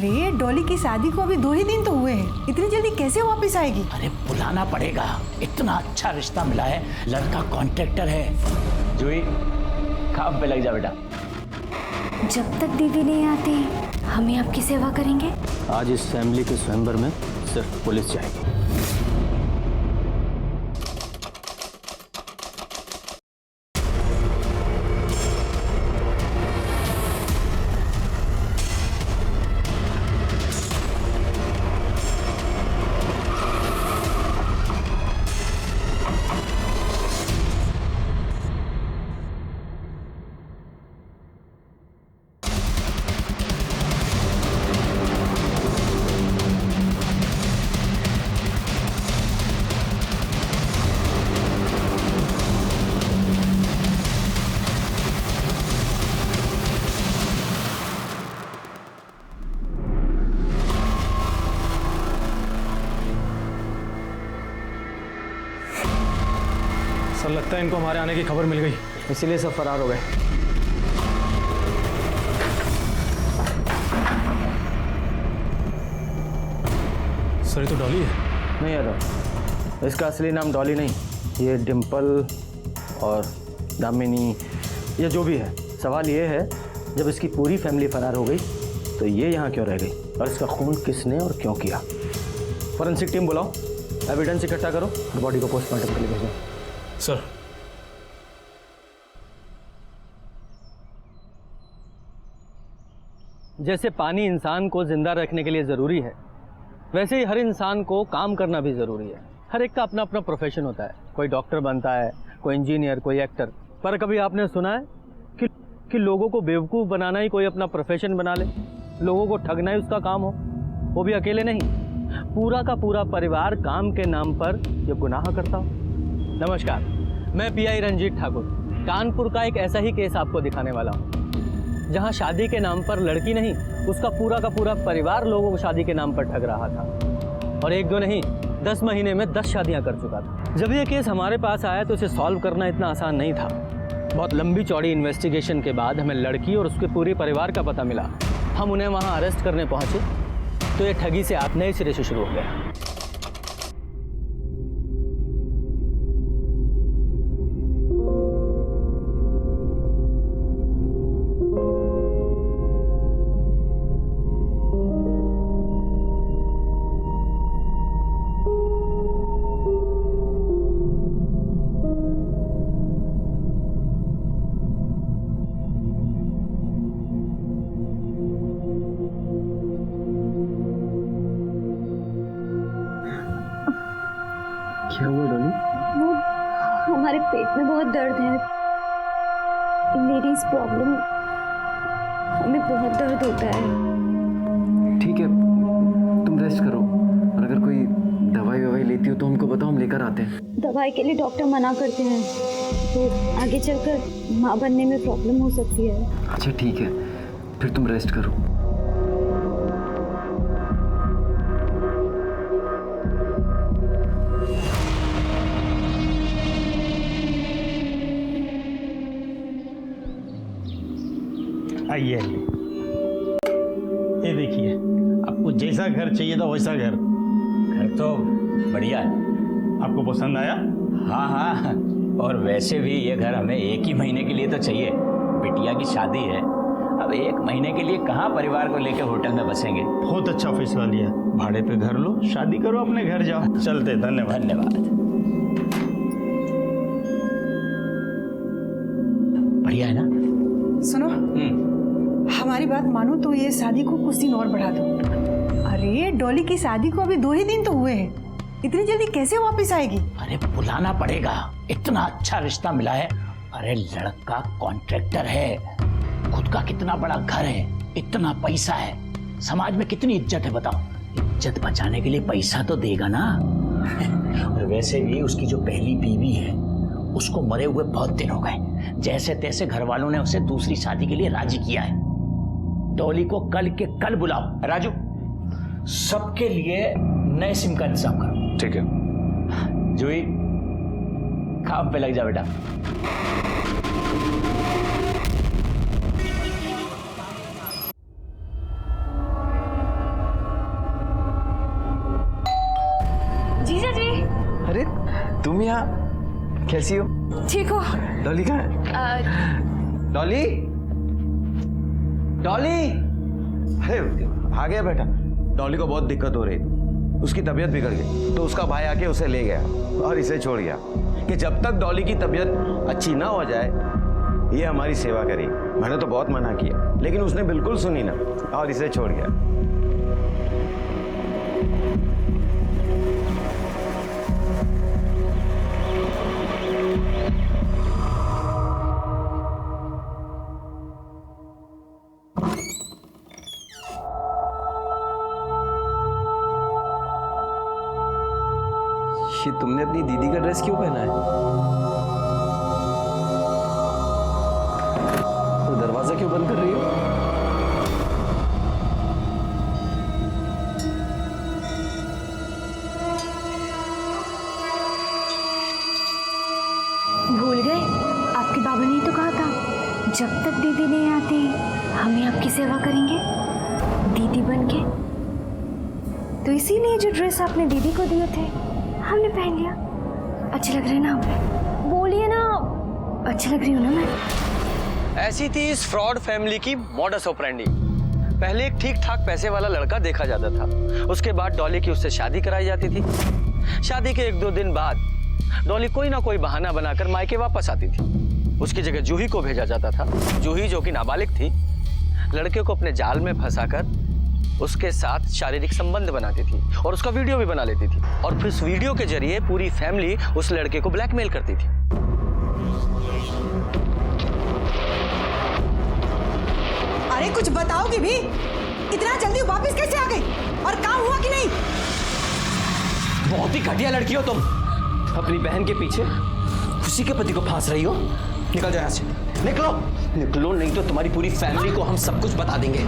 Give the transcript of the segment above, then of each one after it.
अरे डॉली की शादी को अभी 2 ही दिन तो हुए हैं, इतनी जल्दी कैसे वापस आएगी? अरे बुलाना पड़ेगा, इतना अच्छा रिश्ता मिला है, लड़का कॉन्ट्रैक्टर है। जूही काम पे लग जा बेटा। जब तक दीदी नहीं आती हम ही आपकी सेवा करेंगे। आज इस फैमिली के स्वयंवर में सिर्फ पुलिस जाएगी। सर लगता है इनको हमारे आने की खबर मिल गई, इसीलिए सब फरार हो गए। सर ये तो डॉली है। नहीं यादव, इसका असली नाम डॉली नहीं, ये डिम्पल और दामिनी, ये जो भी है। सवाल ये है, जब इसकी पूरी फैमिली फरार हो गई तो ये यहाँ क्यों रह गई, और इसका खून किसने और क्यों किया? फॉरेंसिक टीम बुलाओ, एविडेंस इकट्ठा करो और बॉडी को पोस्टमार्टम के लिए भेजो। सर जैसे पानी इंसान को जिंदा रखने के लिए ज़रूरी है, वैसे ही हर इंसान को काम करना भी ज़रूरी है। हर एक का अपना अपना प्रोफेशन होता है, कोई डॉक्टर बनता है, कोई इंजीनियर, कोई एक्टर। पर कभी आपने सुना है कि लोगों को बेवकूफ़ बनाना ही कोई अपना प्रोफेशन बना ले, लोगों को ठगना ही उसका काम हो, वो भी अकेले नहीं, पूरा का पूरा परिवार काम के नाम पर ये गुनाह करता हो। नमस्कार, मैं पीआई रंजीत ठाकुर कानपुर का एक ऐसा ही केस आपको दिखाने वाला हूँ, जहाँ शादी के नाम पर लड़की नहीं, उसका पूरा का पूरा परिवार लोगों को शादी के नाम पर ठग रहा था, और 1-2 नहीं 10 महीने में 10 शादियाँ कर चुका था। जब ये केस हमारे पास आया तो इसे सॉल्व करना इतना आसान नहीं था। बहुत लंबी चौड़ी इन्वेस्टिगेशन के बाद हमें लड़की और उसके पूरे परिवार का पता मिला। हम उन्हें वहाँ अरेस्ट करने पहुँचे तो ये ठगी से आप नए सिरे से शुरू हो गया। क्या हुआ डॉली? वो हमारे पेट में बहुत दर्द है, लेडीज प्रॉब्लम, हमें बहुत दर्द होता है। ठीक है, तुम रेस्ट करो, और अगर कोई दवाई ववाई लेती हो तो हमको बताओ, हम लेकर आते हैं। दवाई के लिए डॉक्टर मना करते हैं, तो आगे चलकर माँ बनने में प्रॉब्लम हो सकती है। अच्छा ठीक है, फिर तुम रेस्ट करो। आइए, ये देखिए, आपको जैसा घर चाहिए था वैसा घर तो बढ़िया है। आपको पसंद आया? हाँ हाँ, और वैसे भी ये घर हमें 1 ही महीने के लिए तो चाहिए, बिटिया की शादी है। अब 1 महीने के लिए कहाँ परिवार को लेकर होटल में बसेंगे। बहुत अच्छा फैसला लिया, भाड़े पे घर लो, शादी करो, अपने घर जाओ। चलते, धन्यवाद। धन्यवाद। बढ़िया है ना? सुनो, हमारी बात मानो तो ये शादी को कुछ दिन और बढ़ा दो। अरे डॉली की शादी को अभी 2 ही दिन तो हुए हैं, इतनी जल्दी कैसे वापस आएगी? अरे बुलाना पड़ेगा, इतना अच्छा रिश्ता मिला है। अरे लड़का कॉन्ट्रैक्टर है, खुद का कितना बड़ा घर है, इतना पैसा है, समाज में कितनी इज्जत है बताओ। इज्जत बचाने के लिए पैसा तो देगा ना। और वैसे भी उसकी जो पहली बीवी है उसको मरे हुए बहुत दिन हो गए, जैसे तैसे घर वालों ने उसे दूसरी शादी के लिए राजी किया है। डॉली को कल के कल बुलाओ। राजू, सबके लिए नए सिम का इंतजाम करो। ठीक है। जूही, काम पे लग जा बेटा। जीजा जी। अरे तुम यहाँ कैसी हो? ठीक हो? डॉली कहाँ है? डॉली, डॉली! अरे आ गया बेटा। डॉली को बहुत दिक्कत हो रही थी, उसकी तबीयत बिगड़ गई तो उसका भाई आके उसे ले गया और इसे छोड़ गया कि जब तक डॉली की तबीयत अच्छी ना हो जाए ये हमारी सेवा करेगी। मैंने तो बहुत मना किया लेकिन उसने बिल्कुल सुनी ना और इसे छोड़ गया। ये तुमने अपनी दीदी का ड्रेस क्यों पहना है? तो दरवाजा क्यों बंद कर रही हो? भूल गए? आपके बाबा ने तो कहा था जब तक दीदी नहीं आती हम ही आपकी सेवा करेंगे दीदी बनके। तो इसीलिए जो ड्रेस आपने दीदी को दिए थे हमने पहन लिया। अच्छे लग रहे हैं ना? बोलिए ना, अच्छी लग रही हूँ ना मैं? ऐसी थी इस फ्रॉड फैमिली की मॉडस ऑपरेंडी। पहले एक ठीक ठाक पैसे वाला लड़का देखा जाता था, उसके बाद डॉली की उससे शादी कराई जाती थी। शादी के 1-2 दिन बाद डॉली कोई ना कोई बहाना बनाकर मायके वापस आती थी। उसकी जगह जूही को भेजा जाता था। जूही जो कि नाबालिग थी, लड़के को अपने जाल में फंसाकर उसके साथ शारीरिक संबंध बनाती थी और उसका वीडियो भी बना लेती थी और फिर उस वीडियो के जरिए पूरी फैमिली उस लड़के को ब्लैकमेल करती थी। अरे कुछ बताओगे भी? इतना जल्दी वापस कैसे आ गई और काम हुआ कि नहीं? बहुत ही घटिया लड़की हो तुम। अपनी बहन के पीछे खुशी के पति को फांस रही हो। निकल जाओ यहाँ से। निकलो, निकलो, नहीं तो तुम्हारी पूरी फैमिली को हम सब कुछ बता देंगे।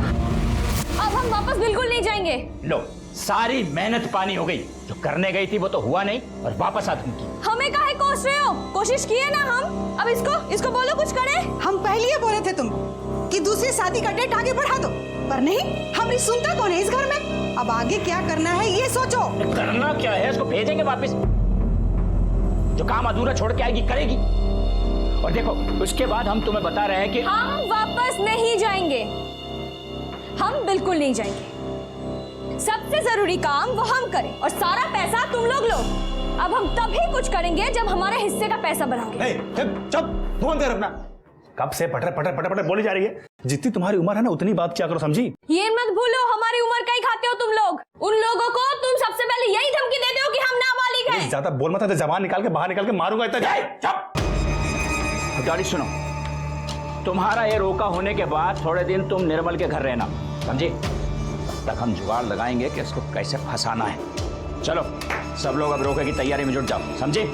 अब हम वापस बिल्कुल नहीं जाएंगे। लो, सारी मेहनत पानी हो गई। जो करने गई थी वो तो हुआ नहीं और वापस आ तुम की। हमें काहे कोस रहे हो? कोशिश की है ना हम। अब इसको बोलो कुछ करे। हम पहले ही बोले थे तुम कि दूसरी शादी का डेट आगे बढ़ा दो, पर नहीं, हमारी सुनता कौन है इस घर में? अब आगे क्या करना है ये सोचो। करना क्या है? उसको भेजेंगे वापस। जो काम अधूरा छोड़ के आएगी करेगी। और देखो, उसके बाद हम तुम्हें बता रहे हैं कि हम वापस नहीं जाएंगे। हम बिल्कुल नहीं जाएंगे। सबसे जरूरी काम वो हम करें और सारा पैसा तुम लोग लो। अब हम तभी कुछ करेंगे जब हमारे हिस्से का पैसा बढ़ाओगे। चुप, फोन कर अपना। कब से पटर पटर पटर पटर बोली जा रही है? जितनी तुम्हारी उम्र है ना उतनी बात क्या करो, समझी? ये मत भूलो हमारी उम्र का ही खाते हो तुम लोग। उन लोगों को तुम सबसे पहले यही धमकी देते हो कि हम नाबालिग हैं। ज्यादा बोल मत, जबान निकाल के बाहर निकाल के मारूंगा। इतना चुप। डॉली सुनो, तुम्हारा ये रोका होने के बाद थोड़े दिन तुम निर्मल के घर रहना, समझे? तब तक हम जुगाड़ लगाएंगे कि इसको कैसे फंसाना है। चलो सब लोग अब रोके की तैयारी में जुट जाओ, समझे?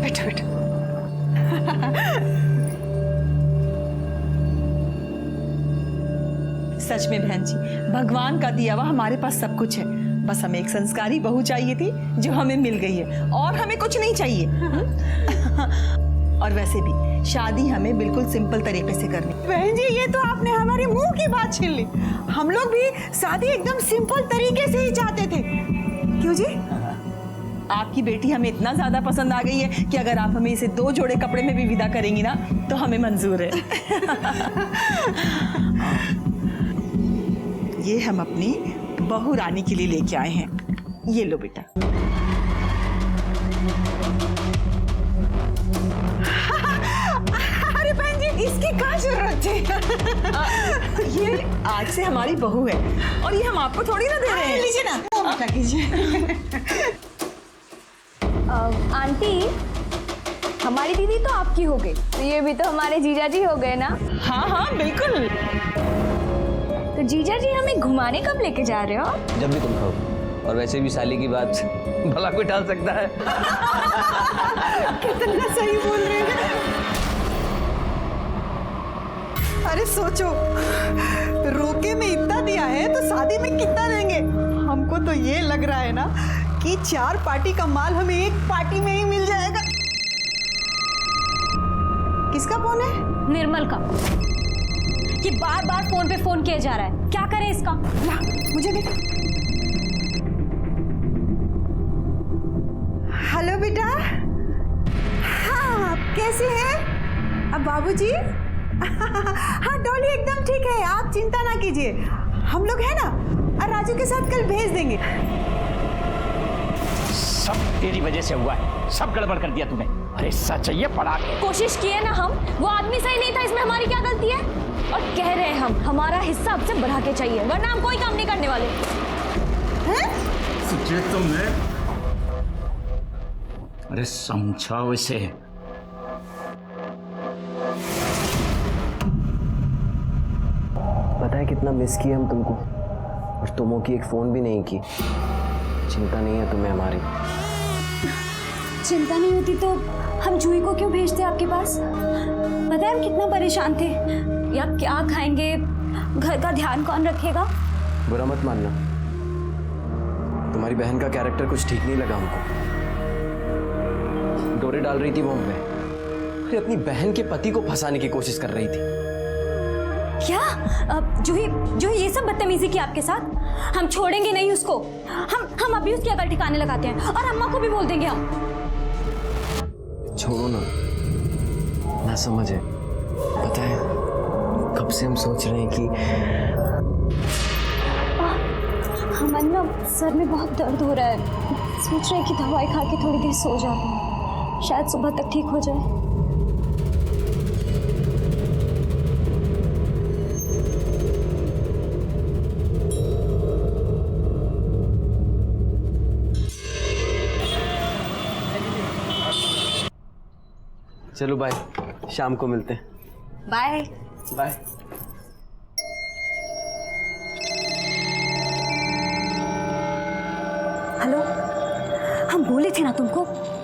बैठो बैठो। सच में बहन जी, भगवान का दिया हुआ हमारे पास सब कुछ है। बस हमें एक संस्कारी बहू चाहिए थी जो हमें मिल गई है और हमें कुछ नहीं चाहिए। और वैसे भी शादी हमें बिल्कुल सिंपल तरीके से करनी। बहन जी, ये तो आपने हमारे मुंह की बात छीन ली। हम लोग भी शादी एकदम सिंपल तरीके से ही चाहते थे। क्यों जी? आपकी बेटी हमें इतना ज्यादा पसंद आ गई है कि अगर आप हमें इसे 2 जोड़े कपड़े में भी विदा करेंगी ना तो हमें मंजूर है। ये हम अपनी बहू रानी के लिए लेके आए हैं। ये लो बेटा। अरे बहन जी, इसकी क्या जरूरत है? ये आज से हमारी बहू है और ये हम आपको थोड़ी ना दे रहे हैं। लीजिए ना, बेटा कीजिए। आंटी, हमारी दीदी तो आपकी हो गई, तो ये भी तो हमारे जीजा जी हो गए ना? हाँ हाँ बिल्कुल। तो जीजा जी हमें घुमाने कब लेके जा रहे हो? जब भी तुम कहो। और वैसे भी साली की बात भला कोई टाल सकता है? कितना सही बोल रहे हैं। अरे सोचो, रोके में इतना दिया है तो शादी में कितना देंगे? हमको तो ये लग रहा है ना कि 4 पार्टी का माल हमें 1 पार्टी में ही मिल जाएगा। किसका फोन है? निर्मल का। ये बार बार फोन पे फोन किया जा रहा है, क्या करें इसका? ला, मुझे भी। हेलो बेटा। हाँ, आप कैसे हैं? अब बाबूजी? हाँ, डॉली एकदम ठीक है, आप चिंता ना कीजिए। हम लोग हैं ना, और राजू के साथ कल भेज देंगे। सब तेरी वजह से हुआ है, सब गड़बड़ कर दिया तूने। अरे सच चाहिए पड़ा के। कोशिश की है ना हम, वो आदमी सही नहीं था, इसमें हमारी क्या गलती है? और कह रहे हैं हम, हमारा हिस्सा आपसे बढ़ा के चाहिए, वरना हम कोई काम नहीं करने वाले। हैं? सुचेत तुमने? अरे समझाओ इसे। पता है कितना मिस किया हम तुमको, और तुमों की एक फोन भी नहीं की। चिंता नहीं है तुम्हें हमारी? चिंता नहीं होती तो हम जूही को क्यों भेजते आपके पास? पता है हम कितना परेशान थे, या क्या खाएंगे, घर का ध्यान कौन रखेगा? बुरा मत मानना, तुम्हारी बहन का कैरेक्टर कुछ ठीक नहीं लगा हमको। डोरे डाल रही थी वो हम पे, अरे अपनी बहन के पति को फंसाने की कोशिश कर रही थी। क्या? जूही ये सब बदतमीजी की आपके साथ? हम छोड़ेंगे नहीं उसको। हम अभी उसकी अकल ठिकाने लगाते हैं, और अम्मा को भी बोल देंगे हम। छोड़ो ना, ना समझे। पता है कब से हम सोच रहे हैं कि हमारे ना सर में बहुत दर्द हो रहा है, सोच रहे हैं कि दवाई खा के थोड़ी देर सो जाते हैं, शायद सुबह तक ठीक हो जाए। चलो बाय, शाम को मिलते हैं। Bye bye. हेलो, हम बोले थे ना तुमको,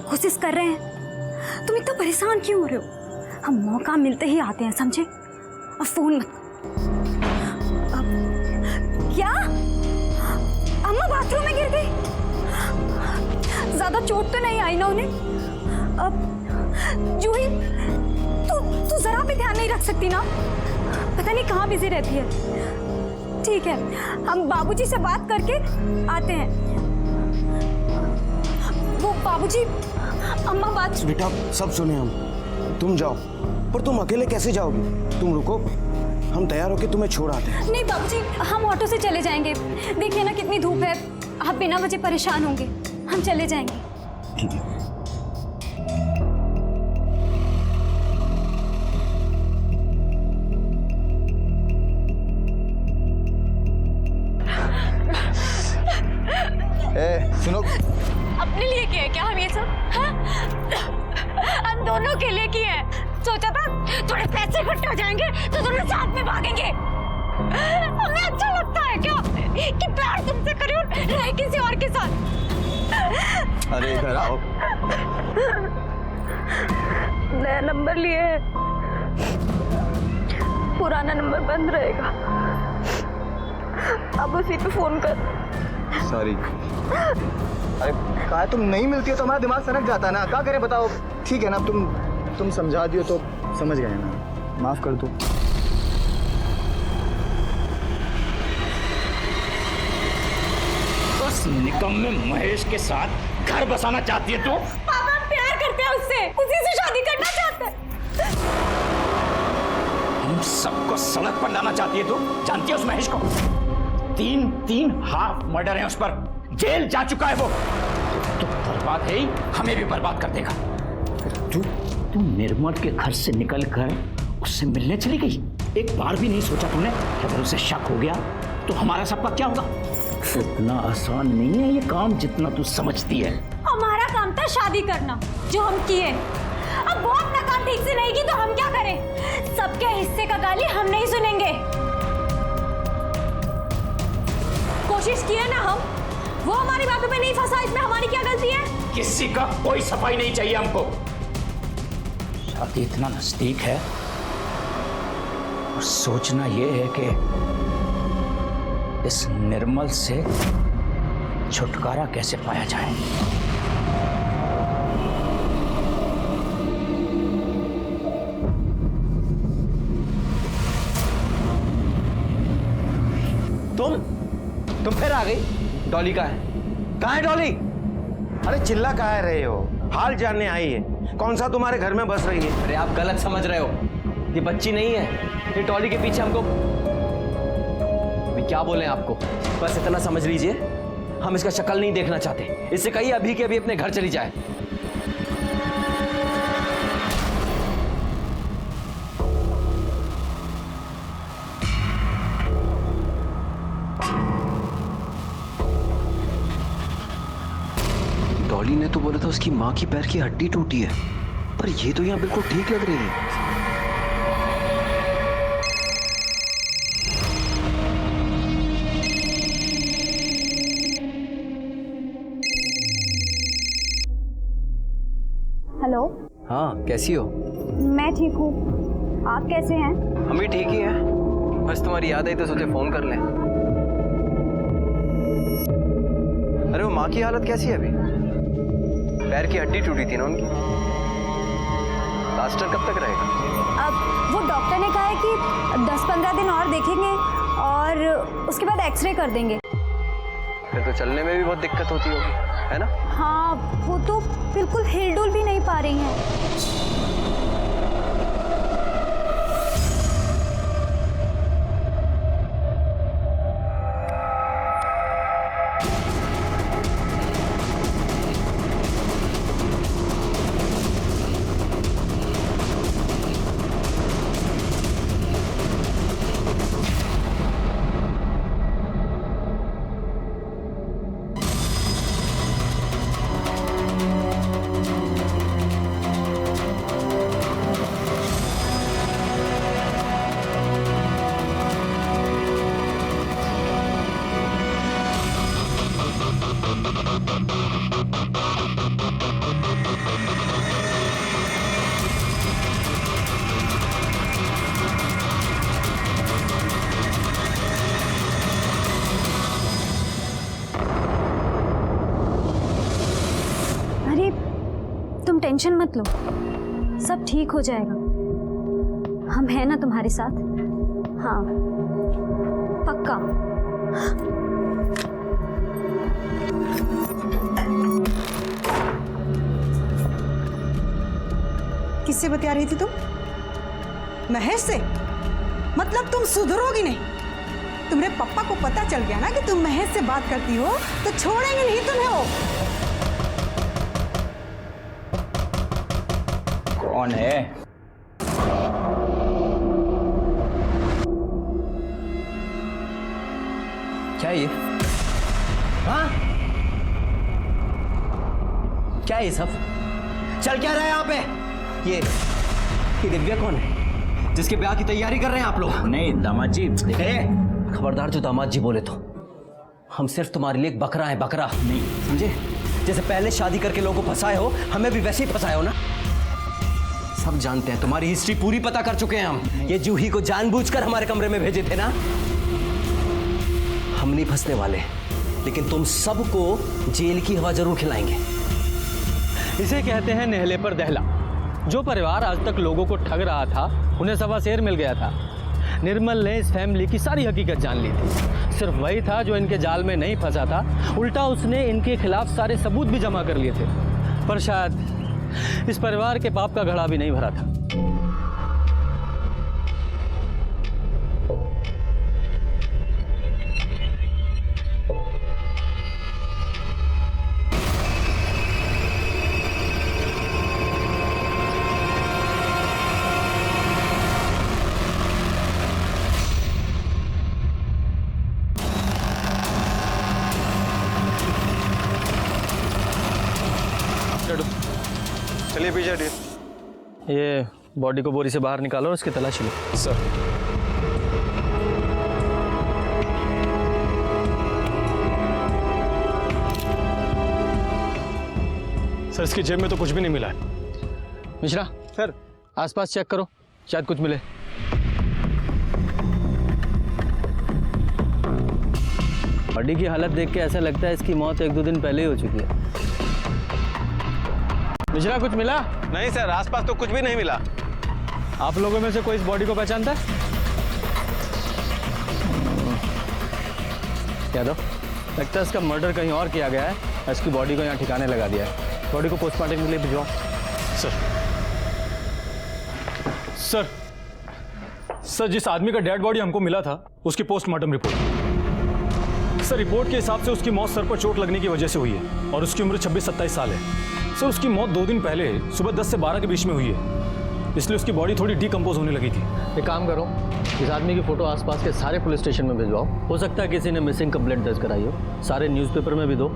कोशिश कर रहे हैं। तुम इतना परेशान क्यों हो रहे हो? हम मौका मिलते ही आते हैं, समझे? अब फोन मत। क्या? अम्मा बाथरूम में गिर गई? ज्यादा चोट तो नहीं आई ना उन्हें? अब जूही, तू जरा भी ध्यान नहीं रख सकती ना? पता नहीं कहाँ बिजी रहती है। ठीक है, हम बाबूजी से बात करके आते हैं। वो बाबूजी, अम्मा बात। बेटा सब सुने हम, तुम जाओ, पर तुम अकेले कैसे जाओगी? तुम रुको, हम तैयार होके तुम्हें छोड़ आते हैं। नहीं बाबूजी, हम ऑटो से चले जाएंगे। देखिए ना कितनी धूप है, आप बिना वजह परेशान होंगे। हम चले जाएंगे। ठीक है। सुनो, अपने लिए किया है क्या हम ये सब? हाँ? हम दोनों के लिए किए हैं। सोचा था थोड़े पैसे इकट्ठे हो जाएंगे तो दोनों साथ में भागेंगे। हमें अच्छा लगता है क्या कि प्यार तुमसे करे और रहे किसी और के साथ? अरे इधर आओ। नया नंबर लिए है, पुराना नंबर बंद रहेगा, अब उसी पे फोन कर। सॉरी। अरे कहा तुम नहीं मिलती हो तो हमारा दिमाग सनक जाता है ना, क्या करें बताओ? ठीक है ना, तुम समझा दियो तो समझ गए ना, माफ कर दो। उस निकम्मे महेश के साथ घर बसाना चाहती है तू? पापा हम प्यार करते हैं उससे, उसी से शादी करना चाहते हैं। हम सबको सड़क पर लाना चाहती है तू? जानती है उस महेश को? तीन हाफ मर्डर है उस पर, जेल जा चुका है वो। तो बर्बाद है ही, हमें भी बर्बाद कर देगा। तू निर्मल के घर से निकलकर उससे मिलने चली गई? एक बार भी नहीं सोचा तूने कि अगर उसे शक हो गया तो हमारा सबका क्या होगा? इतना आसान नहीं है ये काम जितना तू समझती है। हमारा काम था शादी करना, जो हम किए। अब वो अपना काम ठीक से नहीं की तो हम क्या करें? सबके हिस्से का गाली हम नहीं सुनेंगे। कोशिश की है ना हम, वो हमारी बातों में नहीं फंसा, इसमें हमारी क्या गलती है? किसी का कोई सफाई नहीं चाहिए हमको। शादी इतना नजदीक है और सोचना यह है कि इस निर्मल से छुटकारा कैसे पाया जाए। आ गई? डॉली कहाँ है? कहाँ है डॉली? अरे चिल्ला काहे रहे हो? हाल जानने आई है। कौन सा तुम्हारे घर में बस रही है? अरे आप गलत समझ रहे हो, ये बच्ची नहीं है, ये डॉली के पीछे हमको। अभी क्या बोले आपको? बस इतना समझ लीजिए, हम इसका शक्ल नहीं देखना चाहते। इससे कहिए अभी के अभी अपने घर चली जाए। डॉली ने तो बोला था उसकी माँ की पैर की हड्डी टूटी है, पर ये तो यहाँ बिल्कुल ठीक लग रही है। हेलो। हाँ, कैसी हो? मैं ठीक हूँ, आप कैसे हैं? हम भी ठीक ही हैं, बस तुम्हारी याद आई तो सोचे फोन कर लें। अरे वो माँ की हालत कैसी है अभी? पैर की हड्डी टूटी थी ना उनकी, प्लास्टर कब तक रहेगा? अब वो डॉक्टर ने कहा है कि 10-15 दिन और देखेंगे और उसके बाद एक्सरे कर देंगे। फिर तो चलने में भी बहुत दिक्कत होती होगी, है ना? हाँ, वो तो बिल्कुल हिल-डुल भी नहीं पा रही हैं। तुम टेंशन मत लो, सब ठीक हो जाएगा। हम हैं ना तुम्हारे साथ। हाँ, पक्का। किससे बतिया रही थी तुम? महेश से? मतलब तुम सुधरोगी नहीं। तुम्हारे पापा को पता चल गया ना कि तुम महेश से बात करती हो तो छोड़ेंगे नहीं तुम्हें वो। कौन है? क्या ये? हाँ? क्या ये सब? चल क्या रहा है यहाँ पे? ये दिव्या कौन है जिसके ब्याह की तैयारी कर रहे हैं आप लोग? नहीं दामाद जी। खबरदार जो दामाद जी बोले तो हम सिर्फ तुम्हारे लिए एक बकरा है, बकरा नहीं, समझे? जैसे पहले शादी करके लोगों को फंसाए हो, हमें भी वैसे ही फंसाए हो ना। सब जानते हैं, तुम्हारी हिस्ट्री पूरी पता कर चुके हैं हम। ये जूही को जानबूझकर हमारे कमरे में भेजे थे ना। हम नहीं फंसने वाले, लेकिन तुम सबको जेल की हवा जरूर खिलाएंगे। इसे कहते हैं नेहले पर दहला। जो परिवार आज तक लोगों को ठग रहा था, उन्हें सवा शेर मिल गया था। निर्मल ने इस फैमिली की सारी हकीकत जान ली थी। सिर्फ वही था जो इनके जाल में नहीं फंसा था, उल्टा उसने इनके खिलाफ सारे सबूत भी जमा कर लिए थे। पर शायद इस परिवार के पाप का घड़ा भी नहीं भरा था। चलिए पीछे हटिए। ये बॉडी को बोरी से बाहर निकालो और उसकी तलाशी लो। सर। सर इसकी जेब में तो कुछ भी नहीं मिला है। मिश्रा सर आसपास चेक करो, शायद कुछ मिले। बॉडी की हालत देख के ऐसा लगता है इसकी मौत 1-2 दिन पहले ही हो चुकी है। मिश्रा कुछ मिला? नहीं सर, आसपास तो कुछ भी नहीं मिला। आप लोगों में से कोई इस बॉडी को पहचानता है? यादव लगता है इसका मर्डर कहीं और किया गया है, इसकी बॉडी को यहाँ ठिकाने लगा दिया है। बॉडी को पोस्टमार्टम के लिए भिजवाओ। सर, जिस आदमी का डेड बॉडी हमको मिला था उसकी पोस्टमार्टम रिपोर्ट। सर, रिपोर्ट के हिसाब से उसकी मौत सर पर चोट लगने की वजह से हुई है और उसकी उम्र 26-27 साल है। सर, उसकी मौत 2 दिन पहले सुबह 10 से 12 के बीच में हुई है, इसलिए उसकी बॉडी थोड़ी डिकम्पोज होने लगी थी। एक काम करो, इस आदमी की फोटो आसपास के सारे पुलिस स्टेशन में भिजवाओ। हो सकता है किसी ने मिसिंग कंप्लेंट दर्ज कराई हो। सारे न्यूज़पेपर में भी दो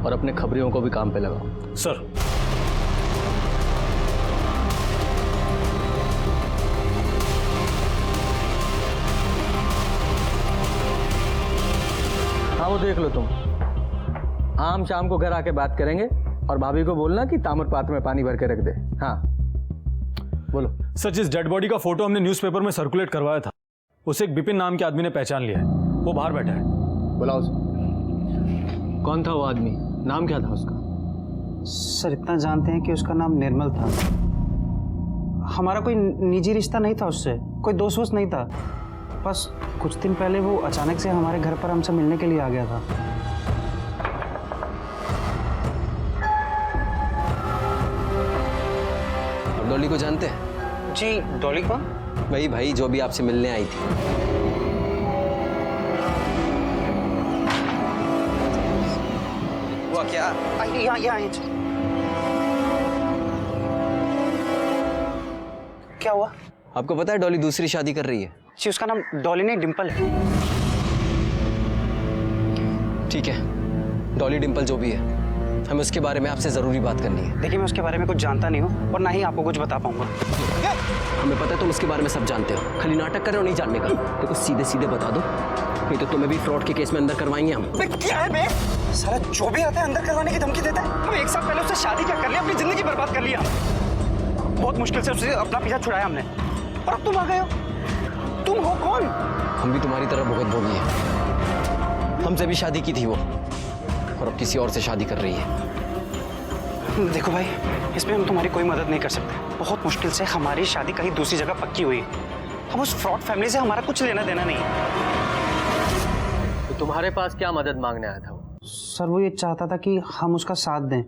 और अपने खबरियों को भी काम पे लगाओ। सर, हाँ, वो देख लो तुम। आम शाम को घर आके बात करेंगे और भाभी को बोलना कि ताम्र पात्र में पानी भर के रख दे। हाँ बोलो। सर, जिस डेड बॉडी का फोटो हमने न्यूज़पेपर में सर्कुलेट करवाया था उसे एक विपिन नाम के आदमी ने पहचान लिया है। वो बाहर बैठा है। बुलाओ उसे। कौन था वो आदमी? नाम क्या था उसका? सर, इतना जानते हैं कि उसका नाम निर्मल था। हमारा कोई निजी रिश्ता नहीं था उससे, कोई दोस्त वोस्त नहीं था। बस कुछ दिन पहले वो अचानक से हमारे घर पर हमसे मिलने के लिए आ गया था। आप डॉली को जानते हैं? जी, डॉली कौन? वही भाई जो भी आपसे मिलने आई थी। हुआ क्या? यहाँ क्या हुआ? आपको पता है डॉली दूसरी शादी कर रही है? जी, उसका नाम डॉली नहीं डिम्पल है। ठीक है, डॉली डिम्पल जो भी है, हमें उसके बारे में आपसे जरूरी बात करनी है। देखिए, मैं उसके बारे में कुछ जानता नहीं हूँ और ना ही आपको कुछ बता पाऊंगा। हमें पता है तुम उसके बारे में सब जानते हो, खाली नाटक कर रहे हो नहीं जानने का। देखो सीधे सीधे बता दो, नहीं तो तुम्हें भी फ्रॉड के केस में अंदर करवाएंगे हम। क्या है बे? साला जो भी आता है अंदर करवाने की धमकी देता है। हम 1 साल पहले उससे शादी क्या कर लिया, अपनी जिंदगी बर्बाद कर लिया। बहुत मुश्किल से उससे अपना पीछा छुड़ाया हमने और अब तुम आ गए हो। तुम हो कौन? हम भी तुम्हारी तरह भुगत भोगी है। हमसे भी शादी की थी वो और अब किसी और से शादी कर रही है। देखो भाई, इसमें हम तुम्हारी कोई मदद नहीं कर सकते। बहुत मुश्किल से हमारी शादी कहीं दूसरी जगह पक्की हुई। हम उस फ्रॉड फैमिली से हमारा कुछ लेना देना नहीं है। तो तुम्हारे पास क्या मदद मांगने आया था वो? सर, वो ये चाहता था कि हम उसका साथ दें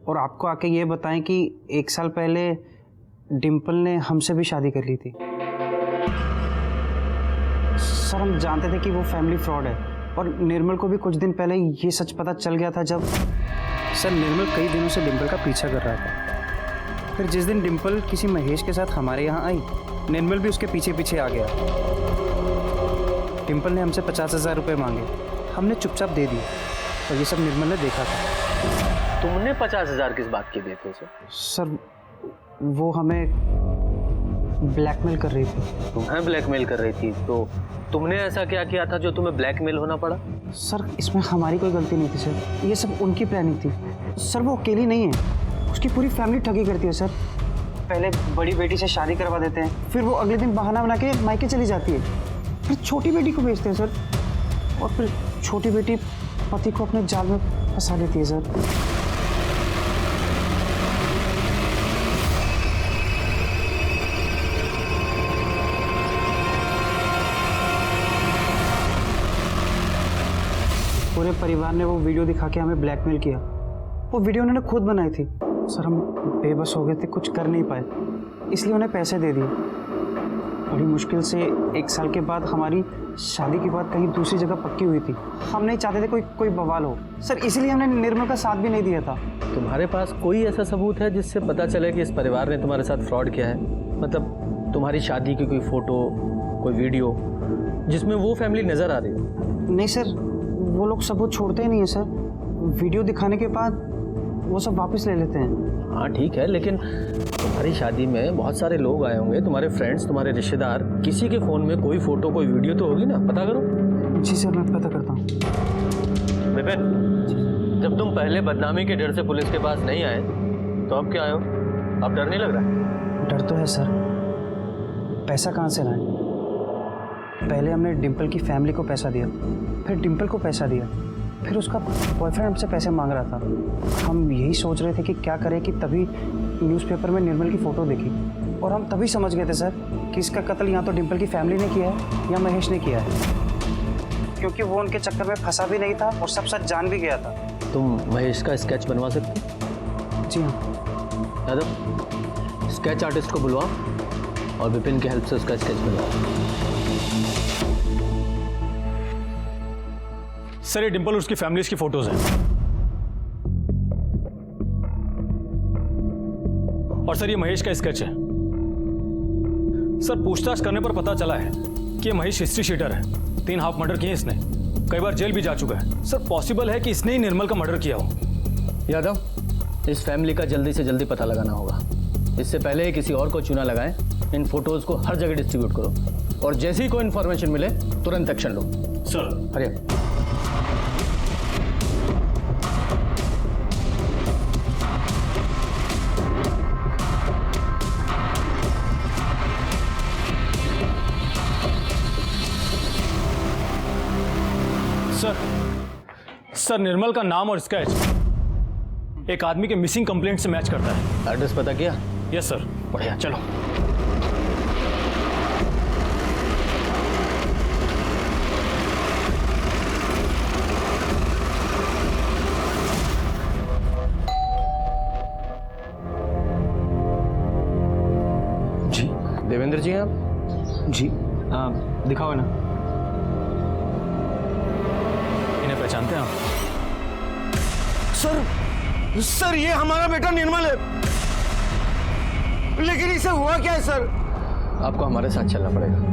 और आपको आके ये बताएं कि 1 साल पहले डिम्पल ने हमसे भी शादी कर ली थी। सर, हम जानते थे कि वो फैमिली फ्रॉड है और निर्मल को भी कुछ दिन पहले ये सच पता चल गया था जब सर निर्मल कई दिनों से डिम्पल का पीछा कर रहा था। फिर जिस दिन डिम्पल किसी महेश के साथ हमारे यहाँ आई, निर्मल भी उसके पीछे पीछे आ गया। डिम्पल ने हमसे 50,000 रुपये मांगे, हमने चुपचाप दे दिए और ये सब निर्मल ने देखा था। तुमने 50,000 किस बात के दिए थे उसे? सर, वो हमें ब्लैकमेल कर रही थी। तुम्हें ब्लैकमेल कर रही थी? तो तुमने ऐसा क्या किया था जो तुम्हें ब्लैकमेल होना पड़ा? सर, इसमें हमारी कोई गलती नहीं थी सर, ये सब उनकी प्लानिंग थी। सर, वो अकेली नहीं है, उसकी पूरी फैमिली ठगी करती है सर। पहले बड़ी बेटी से शादी करवा देते हैं, फिर वो अगले दिन बहाना बना के मायके चली जाती है, फिर छोटी बेटी को भेजते हैं सर, और फिर छोटी बेटी पति को अपने जाल में फंसा लेती है सर। पूरे परिवार ने वो वीडियो दिखा के हमें ब्लैकमेल किया। वो वीडियो उन्होंने खुद बनाई थी। सर, हम बेबस हो गए थे, कुछ कर नहीं पाए, इसलिए उन्हें पैसे दे दिए। बड़ी मुश्किल से 1 साल के बाद हमारी शादी की बात कहीं दूसरी जगह पक्की हुई थी। हम नहीं चाहते थे कोई बवाल हो सर, इसीलिए हमने निर्मल का साथ भी नहीं दिया था। तुम्हारे पास कोई ऐसा सबूत है जिससे पता चले कि इस परिवार ने तुम्हारे साथ फ्रॉड किया है? मतलब तुम्हारी शादी की कोई फोटो, कोई वीडियो जिसमें वो फैमिली नजर आ रही हो? नहीं सर, वो लोग सबूत छोड़ते ही नहीं है सर। वीडियो दिखाने के बाद वो सब वापस ले लेते हैं। हाँ ठीक है, लेकिन तुम्हारी शादी में बहुत सारे लोग आए होंगे, तुम्हारे फ्रेंड्स, तुम्हारे रिश्तेदार, किसी के फ़ोन में कोई फ़ोटो कोई वीडियो तो होगी ना, पता करो। जी सर, मैं पता करता हूँ। विपिन, जब तुम पहले बदनामी के डर से पुलिस के पास नहीं आए तो अब क्या आए हो? अब डर नहीं लग रहा? डर तो है सर, पैसा कहाँ से लाएं? पहले हमने डिम्पल की फैमिली को पैसा दिया, फिर डिम्पल को पैसा दिया, फिर उसका बॉयफ्रेंड हमसे पैसे मांग रहा था। हम यही सोच रहे थे कि क्या करें कि तभी न्यूज़पेपर में निर्मल की फ़ोटो देखी और हम तभी समझ गए थे सर कि इसका कत्ल या तो डिम्पल की फैमिली ने किया है या महेश ने किया है। क्योंकि वो उनके चक्कर में फंसा भी नहीं था और सब सच जान भी गया था। तुम महेश का स्केच बनवा सकते? जी हाँ। यादव, स्केच आर्टिस्ट को बुलवाओ और विपिन की हेल्प से उसका स्केच बनवाओ। सर ये डिंपल और उसकी फैमिलीज की फोटोज हैं। और सर ये महेश का स्केच है। सर पूछताछ करने पर पता चला है कि ये महेश हिस्ट्री शीटर है। 3 हाफ मर्डर किए इसने, कई बार जेल भी जा चुका है। सर पॉसिबल है कि इसने ही निर्मल का मर्डर किया हो। यादव, इस फैमिली का जल्दी से जल्दी पता लगाना होगा। इससे पहले किसी और को चुना लगाएं, इन फोटोज को हर जगह डिस्ट्रीब्यूट करो और जैसे ही कोई इन्फॉर्मेशन मिले तुरंत एक्शन लो। सर हरिया। सर निर्मल का नाम और स्केच एक आदमी के मिसिंग कंप्लेंट से मैच करता है। एड्रेस पता किया? Yes sir. बढ़िया, चलो। जी देवेंद्र जी हैं आप? जी दिखाओ ना। इन्हें पहचानते हैं आप? सर ये हमारा बेटा निर्मल है, लेकिन इसे हुआ क्या है सर? आपको हमारे साथ चलना पड़ेगा।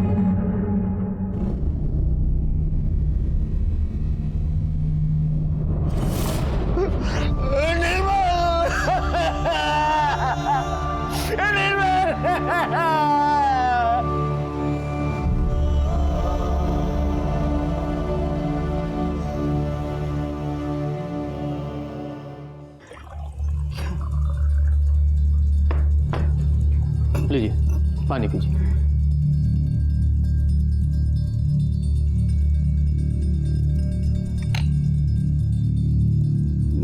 लीजिए, पानी पीजिए।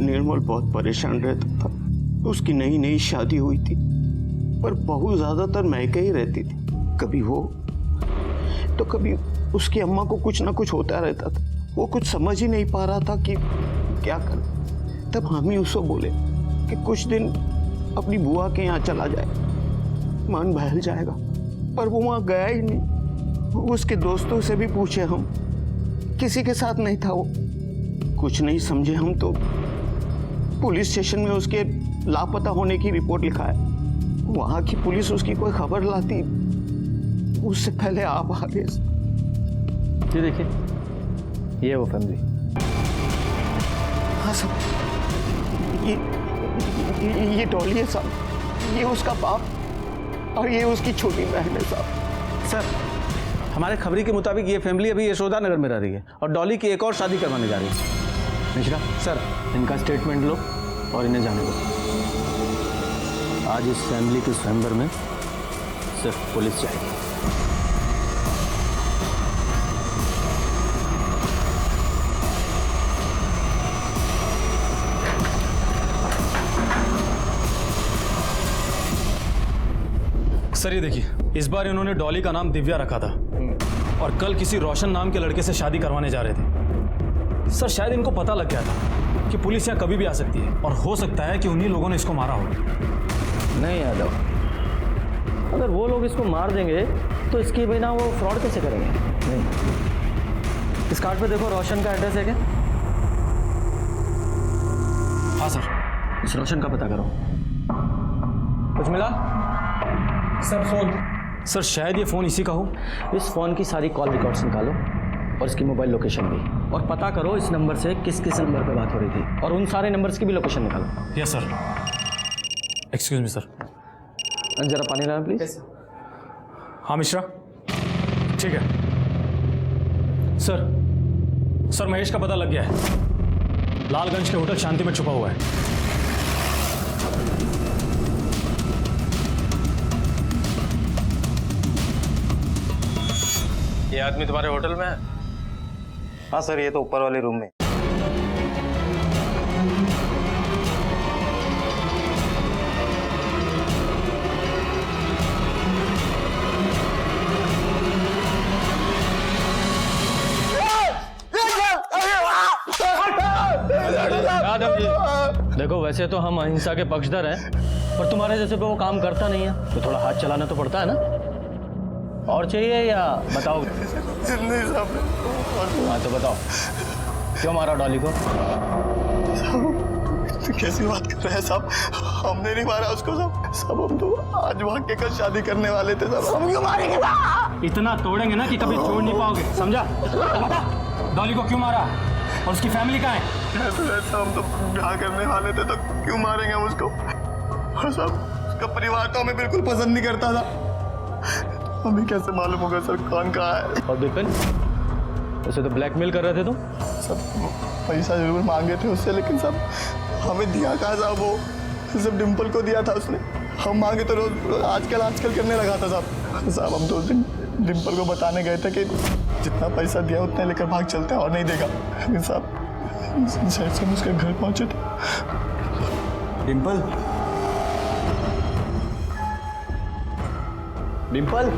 निर्मल बहुत परेशान रहता था। उसकी नई नई शादी हुई थी, पर बहू ज्यादातर मैके ही रहती थी। कभी वो तो कभी उसकी अम्मा को कुछ ना कुछ होता रहता था। वो कुछ समझ ही नहीं पा रहा था कि क्या करे। तब हम ही उसको बोले कि कुछ दिन अपनी बुआ के यहाँ चला जाए, मन बहल जाएगा। पर वो वहां गया ही नहीं। उसके दोस्तों से भी पूछे हम, किसी के साथ नहीं था वो। कुछ नहीं समझे हम तो पुलिस स्टेशन में उसके लापता होने की रिपोर्ट लिखा है। वहां की पुलिस उसकी कोई खबर लाती उससे पहले आप आ गए। ये देखिए, ये वो फैमिली। हाँ साहब, ये डॉली है साहब, ये उसका बाप और ये उसकी छोटी बहन है साहब। सर हमारे खबरी के मुताबिक ये फैमिली अभी यशोदा नगर में रह रही है और डॉली की एक और शादी करवाने जा रही है। मिश्रा सर इनका स्टेटमेंट लो और इन्हें जाने दो। आज इस फैमिली के स्वयंवर में सिर्फ पुलिस जाएगी। सर ये देखिए, इस बार इन्होंने डॉली का नाम दिव्या रखा था और कल किसी रोशन नाम के लड़के से शादी करवाने जा रहे थे। सर शायद इनको पता लग गया था कि पुलिस यहाँ कभी भी आ सकती है और हो सकता है कि उन्हीं लोगों ने इसको मारा हो। नहीं यादव, अगर वो लोग इसको मार देंगे तो इसके बिना वो फ्रॉड कैसे करेंगे? नहीं, इस कार्ड पे देखो रोशन का एड्रेस है क्या? हाँ सर। इस रोशन का पता करो। कुछ मिला? Sir phone. सर शायद ये फोन इसी का हो। इस फोन की सारी कॉल रिकॉर्ड्स निकालो और इसकी मोबाइल लोकेशन भी, और पता करो इस नंबर से किस किस नंबर पे बात हो रही थी और उन सारे नंबर्स की भी लोकेशन निकालो। Yes sir. Excuse me sir. जरा पानी लाना प्लीज। हाँ मिश्रा, ठीक है सर। सर महेश का पता लग गया है, लालगंज के होटल शांति में छुपा हुआ है। ये आदमी तुम्हारे होटल में है? हाँ सर, ये तो ऊपर वाले रूम में। देखो वैसे तो हम अहिंसा के पक्षधर हैं, पर तुम्हारे जैसे पे वो काम करता नहीं है तो थोड़ा हाथ चलाना तो पड़ता है ना। और चाहिए या बताओ? नहीं साहब। हाँ तो बताओ, क्यों मारा डॉली को? तो कैसी बात कर रहे हैं साहब? हमने नहीं मारा उसको सब हम तो आज भाग के कल शादी करने वाले थे साहब। हम क्यों मारेंगे साहब? इतना तोड़ेंगे ना कि कभी छोड़ नहीं पाओगे, समझा? बता डॉली को क्यों मारा और उसकी फैमिली कहाँ है? ऐसा हम तो ब्याह करने वाले थे तो क्यों मारेंगे हम उसको? और साहब उसका परिवार तो हमें बिल्कुल पसंद नहीं करता था। हमें कैसे मालूम होगा सर कौन कहाँ है? और विपिन, उसे तो ब्लैकमेल कर रहे थे तुम? सब पैसा जरूर मांगे थे उससे, लेकिन सब हमें दिया कहा साहब, वो सिर्फ डिम्पल को दिया था उसने। हम मांगे तो रोज आजकल करने लगा था साहब। हम तो उस दिन डिम्पल को बताने गए थे कि जितना पैसा दिया उतना लेकर भाग चलते हैं और नहीं देगा, लेकिन साहब जैसे हम उसके घर पहुंचे थे। डिम्पल डिम्पल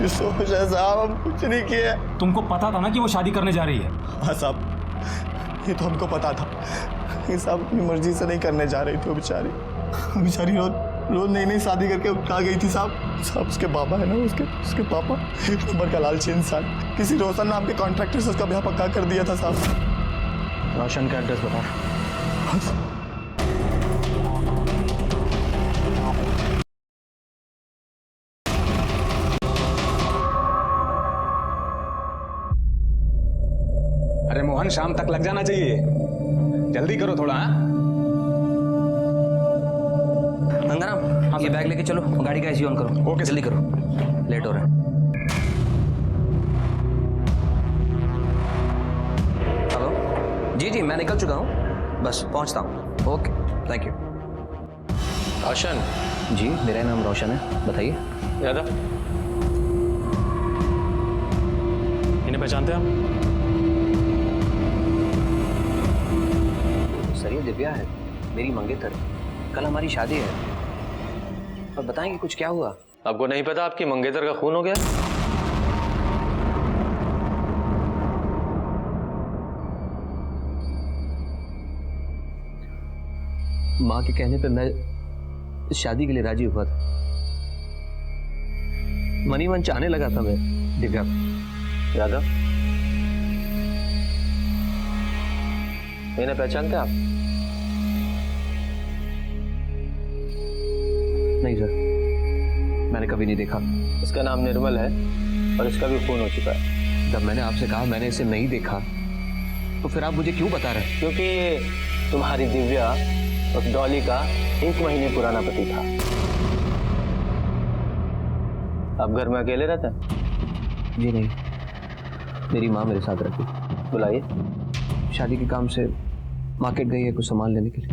सोच है साहब, हम कुछ नहीं किए। तुमको पता था ना कि वो शादी करने जा रही है? हाँ साहब, ये तो हमको पता था। ये साहब अपनी मर्जी से नहीं करने जा रही थी वो बेचारी रोज नई शादी करके उठा गई थी साहब। उसके बाबा है ना, उसके पापा एक नंबर का लालची इंसान, किसी रोशन नाम के कॉन्ट्रैक्टर से उसका ब्याह पक्का कर दिया था साहब। रोशन का एड्रेस बताओ। अरे मोहन, शाम तक लग जाना चाहिए, जल्दी करो थोड़ा। गंगाराम, ये बैग लेके चलो, गाड़ी का एसी ऑन करो। ओके जल्दी करो, लेट हो रहा है। हेलो जी, मैं निकल चुका हूँ, बस पहुँचता हूँ। Okay, thank you. रोशन? जी, मेरा नाम रोशन है, बताइए। यादव, इन्हें पहचानते हैं आप? सर ये दिव्या है, मेरी मंगेतर। कल हमारी शादी है, और बताएंगे कुछ क्या हुआ? आपको नहीं पता आपकी मंगेतर का खून हो गया? माँ के कहने पे मैं शादी के लिए राजी हुआ था। मनी मन चाहने लगा था मैं दिव्या को। यादव, इन्हें पहचानते आप? नहीं सर, मैंने कभी नहीं देखा। इसका नाम निर्मल है और इसका भी खून हो चुका है। जब मैंने आपसे कहा मैंने इसे नहीं देखा, तो फिर आप मुझे क्यों बता रहे हैं? क्योंकि ये तुम्हारी दिव्या उस डॉली का 1 महीने पुराना पति था। आप घर में अकेले रहते हैं? जी नहीं, मेरी माँ मेरे साथ रहती। बुलाइए। शादी के काम से मार्केट गई है कुछ सामान लेने के लिए।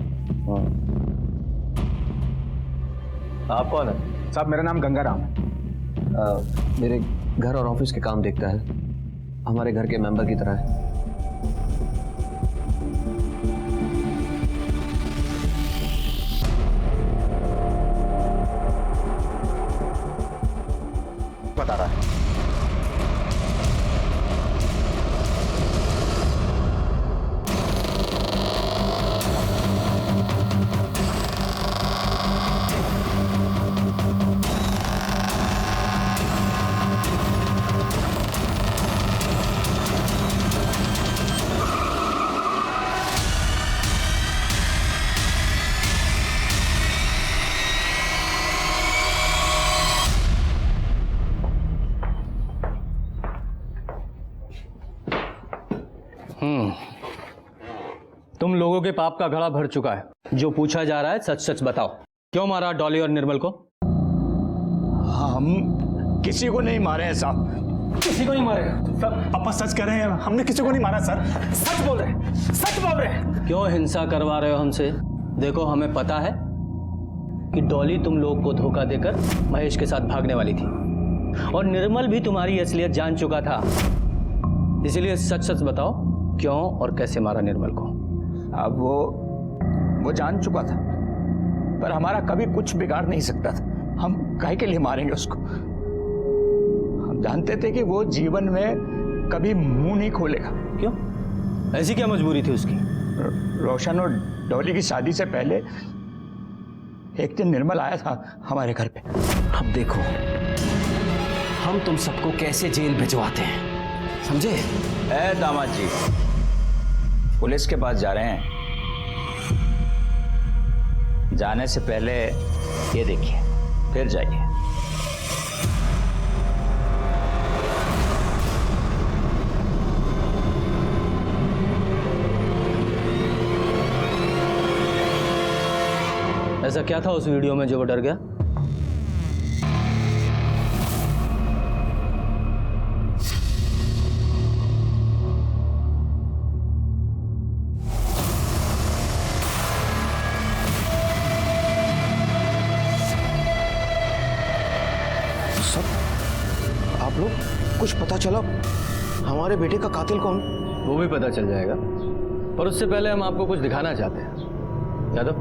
आप कौन है? साहब मेरा नाम गंगाराम है। मेरे घर और ऑफिस के काम देखता है, हमारे घर के मेंबर की तरह है। बता रहा है। तुम लोगों के पाप का घड़ा भर चुका है। जो पूछा जा रहा है सच सच बताओ, क्यों मारा डॉली और निर्मल को? हम किसी को नहीं मारे हैं साहब। किसी को नहीं मारेगा सब पापा सच कह रहे हैं, हमने किसी को नहीं मारा सर। सच बोल रहे हैं, सच बोल रहे हैं। क्यों हिंसा करवा रहे हो हमसे? देखो हमें पता है कि डॉली तुम लोग को धोखा देकर महेश के साथ भागने वाली थी, और निर्मल भी तुम्हारी असलियत जान चुका था। इसलिए सच सच बताओ, क्यों और कैसे मारा निर्मल को? अब वो जान चुका था, पर हमारा कभी कुछ बिगाड़ नहीं सकता था। हम काहे के लिए मारेंगे उसको? हम जानते थे कि वो जीवन में कभी मुंह नहीं खोलेगा। क्यों? ऐसी क्या मजबूरी थी उसकी? रोशन और डॉली की शादी से पहले एक दिन निर्मल आया था हमारे घर पे। अब देखो हम तुम सबको कैसे जेल भिजवाते हैं, समझे? ए दामाद जी, पुलिस के पास जा रहे हैं। जाने से पहले ये देखिए, फिर जाइए। ऐसा क्या था उस वीडियो में जो वो डर गया? सब आप लोग कुछ पता चला हमारे बेटे का कातिल कौन? वो भी पता चल जाएगा, पर उससे पहले हम आपको कुछ दिखाना चाहते हैं। यादव,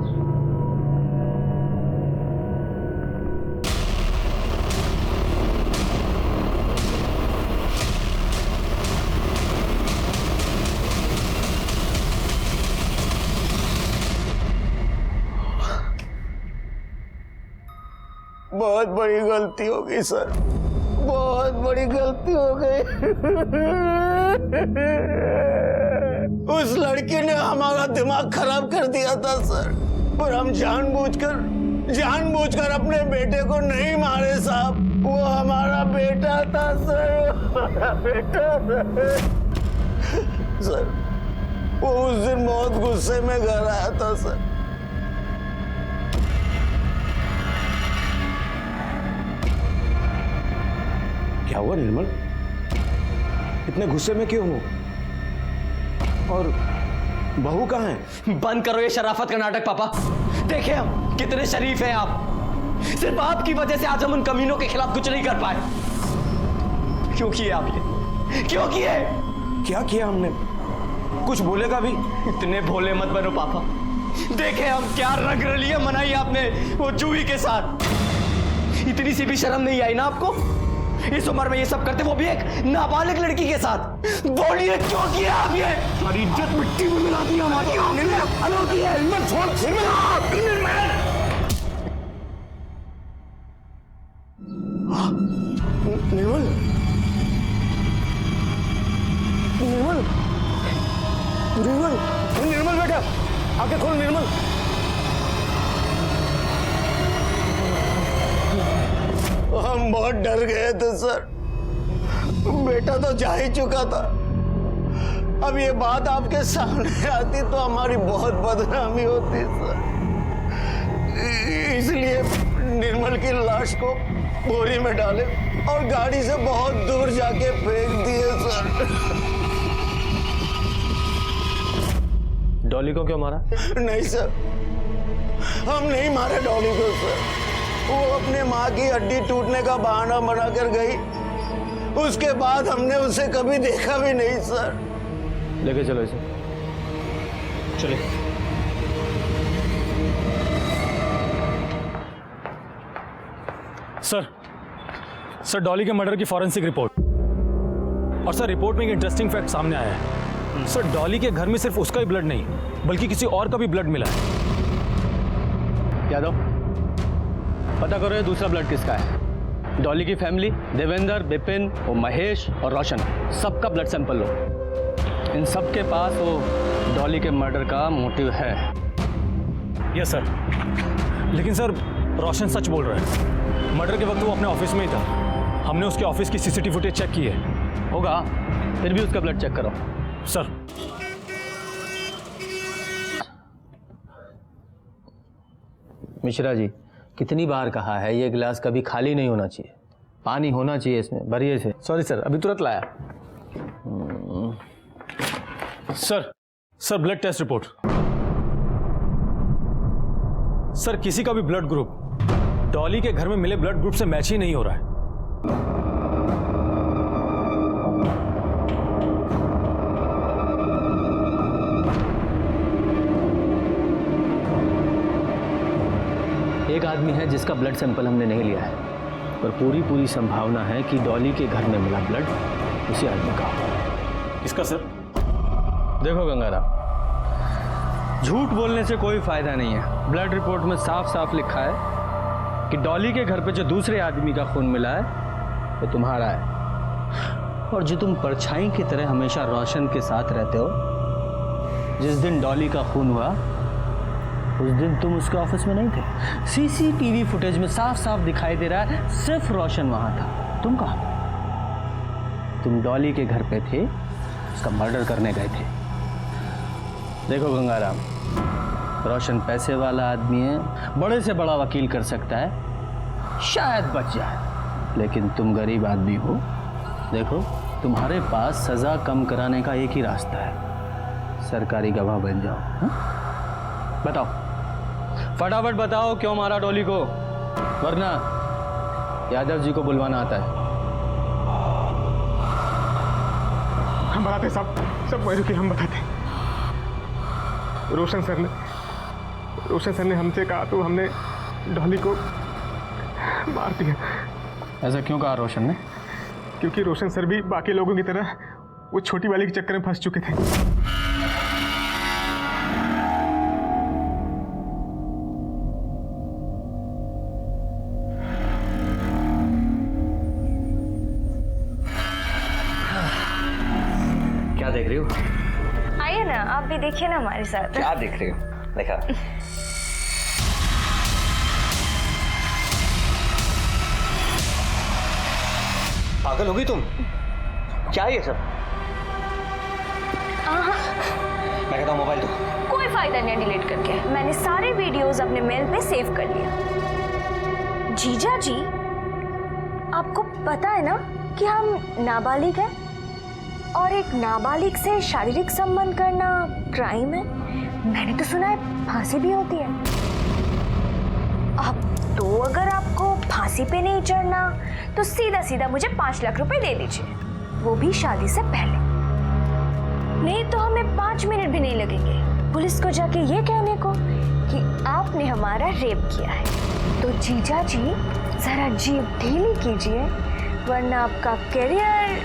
बहुत बड़ी गलती हो गई सर, बहुत बड़ी गलती हो गई। उस लड़की ने हमारा दिमाग खराब कर दिया था सर, पर हम जानबूझकर अपने बेटे को नहीं मारे साहब। वो हमारा बेटा था सर, हमारा बेटा था। सर वो उस दिन बहुत गुस्से में घर आया था सर। क्या हुआ निर्मल, इतने गुस्से में क्यों हो? और बहू कहाँ है? बंद करो ये शराफत का नाटक पापा। देखे हम कितने शरीफ हैं आप, सिर्फ आपकी वजह से आज हम उन कमीनों के खिलाफ कुछ नहीं कर पाए। क्यों किए आप ये? क्यों किए? क्या किया हमने? कुछ बोलेगा भी? इतने भोले मत बनो पापा। देखे हम क्या रंग रलियां मनाई आपने वो जूही के साथ। इतनी सी भी शर्म नहीं आई ना आपको? इस उम्र में ये सब करते, वो भी एक नाबालिग लड़की के साथ। बोलिए क्यों किया आप ये? सारी इज्जत मिट्टी में मिला दी हमारी। निर्मल, निर्मल, निर्मल, निर्मल बेटा आके खोल। निर्मल हम बहुत डर गए थे सर, बेटा तो जा ही चुका था। अब ये बात आपके सामने आती तो हमारी बहुत बदनामी होती सर। इसलिए निर्मल की लाश को बोरी में डाले और गाड़ी से बहुत दूर जाके फेंक दिए सर। डॉली को क्यों मारा? नहीं सर, हम नहीं मारे डॉली को सर। वो अपने माँ की हड्डी टूटने का बहाना बनाकर गई, उसके बाद हमने उसे कभी देखा भी नहीं सर। लेके चलो इसे। चलिए। सर डॉली के मर्डर की फॉरेंसिक रिपोर्ट। और सर रिपोर्ट में एक इंटरेस्टिंग फैक्ट सामने आया है। सर डॉली के घर में सिर्फ उसका ही ब्लड नहीं बल्कि किसी और का भी ब्लड मिला है। यादव, पता करो ये दूसरा ब्लड किसका है। डॉली की फैमिली, देवेंद्र, विपिन और महेश और रोशन, सबका ब्लड सैंपल लो। इन सब के पास वो डॉली के मर्डर का मोटिव है। Yes sir. लेकिन सर रोशन सच बोल रहा है। मर्डर के वक्त वो अपने ऑफिस में ही था। हमने उसके ऑफिस की सीसीटीवी फुटेज चेक की है। होगा, फिर भी उसका ब्लड चेक करो। सर मिश्रा जी, कितनी बार कहा है ये गिलास कभी खाली नहीं होना चाहिए, पानी होना चाहिए इसमें, भरिए से। सॉरी सर, अभी तुरंत लाया। Sir blood test report. Sir किसी का भी ब्लड ग्रुप डॉली के घर में मिले ब्लड ग्रुप से मैच ही नहीं हो रहा है। एक आदमी है जिसका ब्लड सैंपल हमने नहीं लिया है, पर पूरी संभावना है कि डॉली के घर में मिला ब्लड उसी आदमी का होगा। किसका सर? देखो गंगाराम, झूठ बोलने से कोई फायदा नहीं है। ब्लड रिपोर्ट में साफ साफ लिखा है कि डॉली के घर पे जो दूसरे आदमी का खून मिला है वो तुम्हारा है। और जो तुम परछाई की तरह हमेशा रोशन के साथ रहते हो, जिस दिन डॉली का खून हुआ उस दिन तुम उसके ऑफिस में नहीं थे। सीसीटीवी फुटेज में साफ साफ दिखाई दे रहा है सिर्फ रोशन वहां था, तुम कहाँ थे? तुम डॉली के घर पे थे, उसका मर्डर करने गए थे। देखो गंगाराम, रोशन पैसे वाला आदमी है, बड़े से बड़ा वकील कर सकता है, शायद बच जाए, लेकिन तुम गरीब आदमी हो। देखो, तुम्हारे पास सजा कम कराने का एक ही रास्ता है, सरकारी गवाह बन जाओ। हा? बताओ, फटाफट बताओ क्यों मारा डॉली को, वरना यादव जी को बुलवाना आता है। हम बताते सब वही रुके, हम बताते। रोशन सर ने हमसे कहा तो हमने डॉली को मार दिया। ऐसा क्यों कहा रोशन ने? क्योंकि रोशन सर भी बाकी लोगों की तरह वो छोटी वाली के चक्कर में फंस चुके थे। क्या देख रही हो? आइए ना, आप भी देखिए ना हमारे साथ। क्या देख रही हो? देखा। पागल हो गई तुम? क्या ये सब? मैं कहता हूँ मोबाइल दो। कोई फायदा नहीं है डिलीट करके, मैंने सारे वीडियोस अपने मेल पे सेव कर लिया। जीजा जी, आपको पता है ना कि हम नाबालिग हैं और एक नाबालिग से शारीरिक संबंध करना क्राइम है। मैंने तो सुना है फांसी भी होती है। अब तो अगर आपको फांसी पे नहीं चढ़ना तो सीधा सीधा मुझे 5 लाख रुपए दे दीजिए, वो भी शादी से पहले। नहीं तो हमें 5 मिनट भी नहीं लगेंगे पुलिस को जाके ये कहने को कि आपने हमारा रेप किया है। तो जीजा जी जरा जीभ ढीली कीजिए, वरना आपका करियर।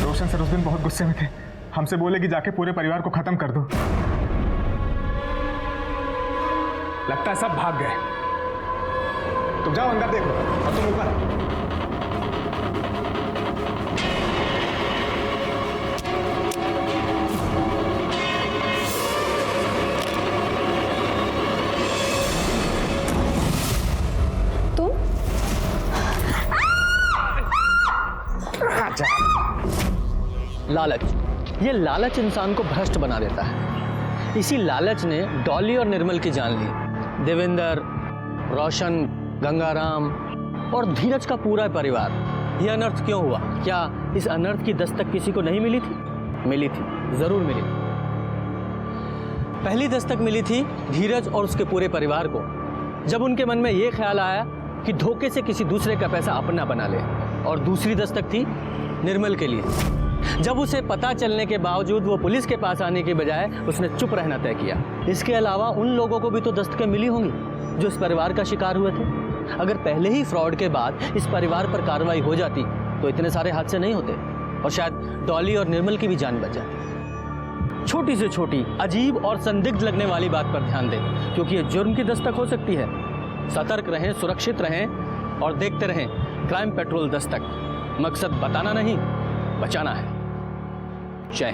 रोशन सर उस दिन बहुत गुस्से में थे, हमसे बोले कि जाके पूरे परिवार को खत्म कर दो। लगता है सब भाग गए। तुम जाओ अंदर देखो और तुम ऊपर। लालच, ये लालच इंसान को भ्रष्ट बना देता है। इसी लालच ने डॉली और निर्मल की जान ली। देवेंद्र, रोशन, गंगाराम और धीरज का पूरा परिवार। यह अनर्थ क्यों हुआ? क्या इस अनर्थ की दस्तक किसी को नहीं मिली थी? मिली थी, जरूर मिली थी। पहली दस्तक मिली थी धीरज और उसके पूरे परिवार को, जब उनके मन में यह ख्याल आया कि धोखे से किसी दूसरे का पैसा अपना बना ले। और दूसरी दस्तक थी निर्मल के लिए, जब उसे पता चलने के बावजूद वो पुलिस के पास आने के बजाय उसने चुप रहना तय किया। इसके अलावा उन लोगों को भी तो दस्तकें मिली होंगी जो इस परिवार का शिकार हुए थे। अगर पहले ही फ्रॉड के बाद इस परिवार पर कार्रवाई हो जाती तो इतने सारे हादसे नहीं होते और शायद डॉली और निर्मल की भी जान बच जाती। छोटी से छोटी, अजीब और संदिग्ध लगने वाली बात पर ध्यान दें, क्योंकि ये जुर्म की दस्तक हो सकती है। सतर्क रहें, सुरक्षित रहें और देखते रहें क्राइम पेट्रोल दस्तक। मकसद बताना नहीं, बचाना है। जय